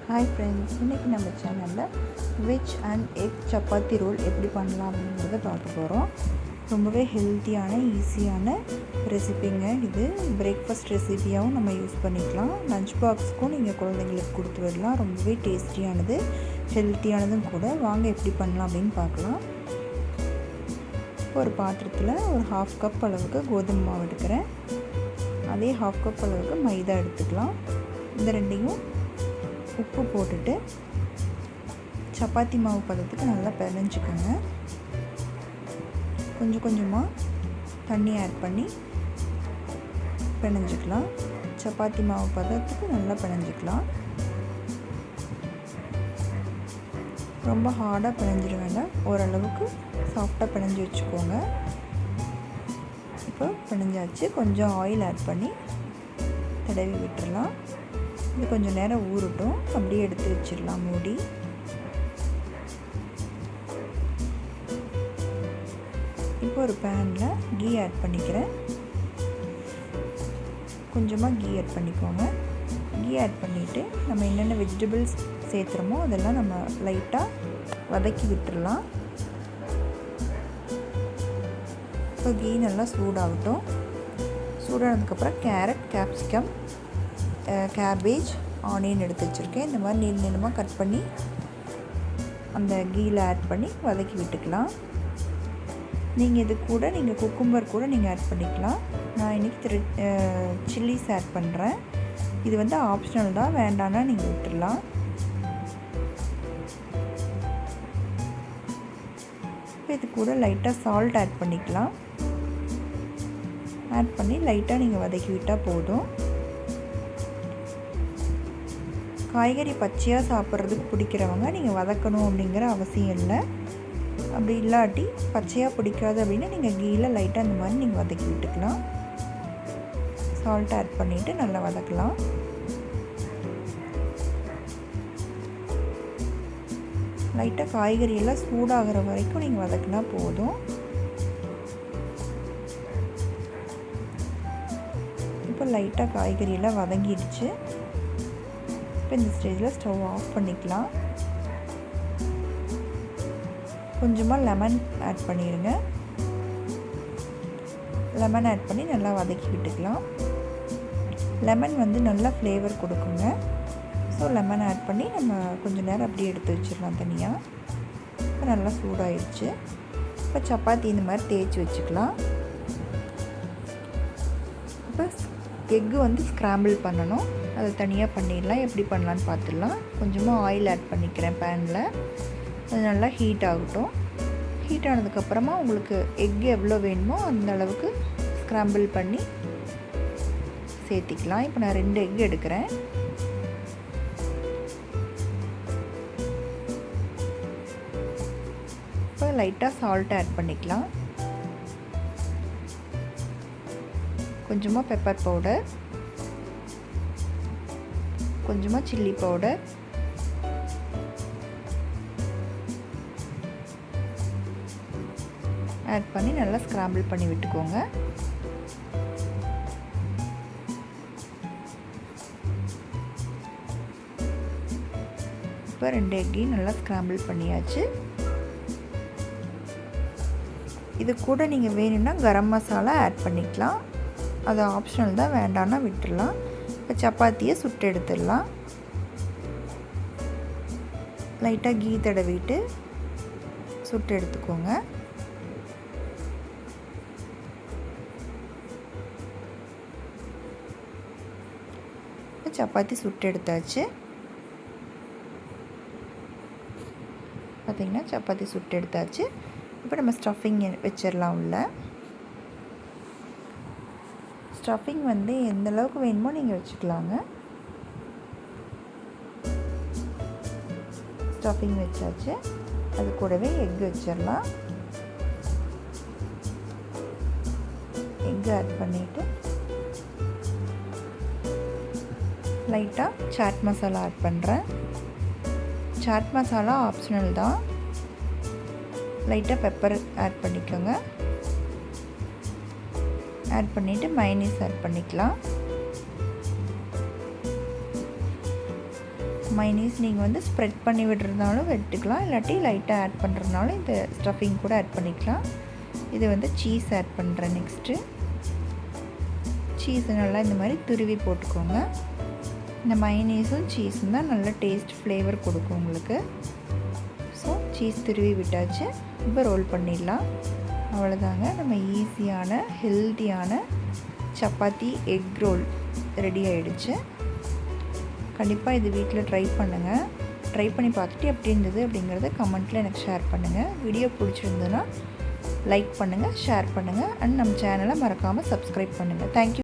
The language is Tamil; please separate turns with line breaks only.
ஹாய் ஃப்ரெண்ட்ஸ், இன்றைக்கி நம்ம சேனலில் veg and egg chapati roll எப்படி பண்ணலாம் அப்படிங்கிறத பார்க்க போகிறோம். ரொம்பவே ஹெல்த்தியான ஈஸியான ரெசிபிங்க. இது பிரேக்ஃபாஸ்ட் ரெசிபியாகவும் நம்ம யூஸ் பண்ணிக்கலாம். லஞ்ச் பாக்ஸுக்கும் நீங்கள் குழந்தைங்களுக்கு கொடுத்து விடலாம். ரொம்பவே டேஸ்டியானது, ஹெல்த்தியானதும் கூட. வாங்க எப்படி பண்ணலாம் அப்படின்னு பார்க்கலாம். ஒரு பாத்திரத்தில் ஒரு 1/2 கப் அளவுக்கு கோதுமை மாவு எடுக்கிறேன். அதே 1/2 கப் அளவுக்கு மைதா எடுத்துக்கலாம். இந்த ரெண்டையும் உப்பு போட்டுட்டு சப்பாத்தி மாவு பதத்துக்கு நல்லா பிணைஞ்சிக்கோங்க. கொஞ்சம் கொஞ்சமாக தண்ணி ஆட் பண்ணி பிணைஞ்சிக்கலாம். சப்பாத்தி மாவு பதத்துக்கு நல்லா பிணைஞ்சிக்கலாம். ரொம்ப ஹார்டாக பிணைஞ்சிட வேண்டாம், ஓரளவுக்கு சாஃப்டாக பிணைஞ்சி வச்சுக்கோங்க. இப்போ பிணைஞ்சாச்சு. கொஞ்சம் ஆயில் ஆட் பண்ணி தடவி விட்டுடலாம். இது கொஞ்சம் நேரம் ஊறட்டும். அப்படியே எடுத்து வச்சிடலாம் மூடி. இப்போ ஒரு பேனில் கீ ஆட் பண்ணிக்கிறேன். கொஞ்சமாக கீ ஆட் பண்ணிக்கோங்க. கீ ஆட் பண்ணிவிட்டு நம்ம என்னென்ன வெஜிடபிள்ஸ் சேர்த்துறோமோ அதெல்லாம் நம்ம லைட்டாக வதக்கி விட்டுடலாம். இப்போ கீ நல்லா சூடாகட்டும். சூடானதுக்கப்புறம் கேரட், கேப்சிகம், கேபேஜ், ஆனியன் எடுத்து வச்சுருக்கேன். இந்த மாதிரி நீள நீளமாக கட் பண்ணி அந்த கீயில் ஆட் பண்ணி வதக்கி விட்டுக்கலாம். நீங்கள் இது கூட நீங்கள் குக்கும்பர் கூட நீங்கள் ஆட் பண்ணிக்கலாம். நான் இன்றைக்கி சில்லிஸ் ஆட் பண்ணுறேன். இது வந்து ஆப்ஷனல் தான், வேண்டான்னா நீங்கள் விட்டுடலாம். இது கூட லைட்டாக சால்ட் ஆட் பண்ணிக்கலாம். ஆட் பண்ணி லைட்டாக நீங்கள் வதக்கி விட்டால் போதும். காய்கறி பச்சையாக சாப்பிட்றதுக்கு பிடிக்கிறவங்க நீங்கள் வதக்கணும் அப்படிங்கிற அவசியம் இல்லை. அப்படி இல்லாட்டி பச்சையாக பிடிக்காது அப்படின்னா நீங்கள் கீயில் லைட்டாக இந்த மாதிரி நீங்கள் வதக்கி விட்டுக்கலாம். சால்ட் ஆட் பண்ணிவிட்டு நல்லா வதக்கலாம். லைட்டாக காய்கறியெல்லாம் சூடாகிற வரைக்கும் நீங்கள் வதக்கினா போதும். இப்போ லைட்டாக காய்கறியெல்லாம் வதங்கிடுச்சு. இப்போ இந்த ஸ்டேஜில் ஸ்டவ் ஆஃப் பண்ணிக்கலாம். கொஞ்சமாக லெமன் ஆட் பண்ணிடுங்க. லெமன் ஆட் பண்ணி நல்லா வதக்கி விட்டுக்கலாம். லெமன் வந்து நல்லா ஃப்ளேவர் கொடுக்குங்க. ஸோ லெமன் ஆட் பண்ணி நம்ம கொஞ்சம் நேரம் அப்படியே எடுத்து வச்சிடலாம் தனியாக. இப்போ நல்லா சூடாயிடுச்சு. இப்போ சப்பாத்தி இந்த மாதிரி தேய்ச்சி வச்சுக்கலாம். இப்போ எக்கு வந்து ஸ்க்ராம்பிள் பண்ணணும். அதை தனியாக பண்ணிடலாம். எப்படி பண்ணலான்னு பார்த்துடலாம். கொஞ்சமாக ஆயில் ஆட் பண்ணிக்கிறேன் பேனில். அது நல்லா ஹீட் ஆகட்டும். ஹீட் ஆனதுக்கப்புறமா உங்களுக்கு எக்கு எவ்வளோ வேணுமோ அந்த அளவுக்கு ஸ்க்ராம்பிள் பண்ணி சேர்த்திக்கலாம். இப்போ நான் 2 எக் எடுக்கிறேன். இப்போ லைட்டாக சால்ட் ஆட் பண்ணிக்கலாம். கொஞ்சமாக பெப்பர் பவுடர், கொஞ்சமாக சில்லி பவுடர், ஆட் பண்ணி நல்லா ஸ்க்ராம்பிள் பண்ணி விட்டுக்கோங்க. இப்போ 2 எக்கையும் நல்லா ஸ்க்ராம்பிள் பண்ணியாச்சு. இது கூட நீங்கள் வேணும்னா கரம் மசாலா ஆட் பண்ணிக்கலாம். அது ஆப்ஷனல் தான், வேண்டான்னா விட்டுடலாம். இப்போ சப்பாத்தியை சுட்டு எடுத்துடலாம். லைட்டாக கீ தடவிட்டு சுட்டு எடுத்துக்கோங்க. இப்போ சப்பாத்தி சுட்டு எடுத்தாச்சு. பார்த்திங்கன்னா சப்பாத்தி சுட்டு எடுத்தாச்சு. இப்போ நம்ம ஸ்டஃபிங் வச்சிடலாம் உள்ள. ஸ்டஃபிங் வந்து எந்த அளவுக்கு வேணுமோ நீங்கள் வச்சுக்கலாங்க. ஸ்டஃபிங் வச்சாச்சு. அது கூடவே எக் வச்சிடலாம். எக் ஆட் பண்ணிவிட்டு லைட்டாக சாட் மசாலா ஆட் பண்ணுறேன். சாட் மசாலா ஆப்ஷனல் தான். லைட்டாக பெப்பர் ஆட் பண்ணிக்கோங்க. ஆட் பண்ணிவிட்டு மயோனீஸ் ஆட் பண்ணிக்கலாம். மைனீஸ் நீங்கள் வந்து ஸ்ப்ரெட் பண்ணி விடுறதுனாலும் விட்டுக்கலாம், இல்லாட்டி லைட்டாக ஆட் பண்ணுறதுனாலும் இந்த ஸ்டஃபிங் கூட ஆட் பண்ணிக்கலாம். இது வந்து சீஸ் ஆட் பண்ணுறேன். நெக்ஸ்ட்டு சீஸை நல்லா இந்த மாதிரி துருவி போட்டுக்கோங்க. இந்த மைனீஸும் சீஸும் தான் நல்ல டேஸ்ட் ஃப்ளேவர் கொடுக்கும் உங்களுக்கு. ஸோ சீஸ் துருவி விட்டாச்சு. இப்போ ரோல் பண்ணிடலாம். அவ்வளோதாங்க, நம்ம ஈஸியான ஹெல்த்தியான சப்பாத்தி எக் ரோல் ரெடி ஆகிடுச்சு. கண்டிப்பாக இது வீட்டில் ட்ரை பண்ணுங்கள். ட்ரை பண்ணி பார்த்துட்டு எப்படி இருந்தது அப்படிங்கிறத கமெண்ட்டில் எனக்கு ஷேர் பண்ணுங்கள். வீடியோ பிடிச்சிருந்ததுன்னா லைக் பண்ணுங்கள், ஷேர் பண்ணுங்கள், அண்ட் நம்ம சேனலை மறக்காமல் சப்ஸ்கிரைப் பண்ணுங்கள். தேங்க்யூ.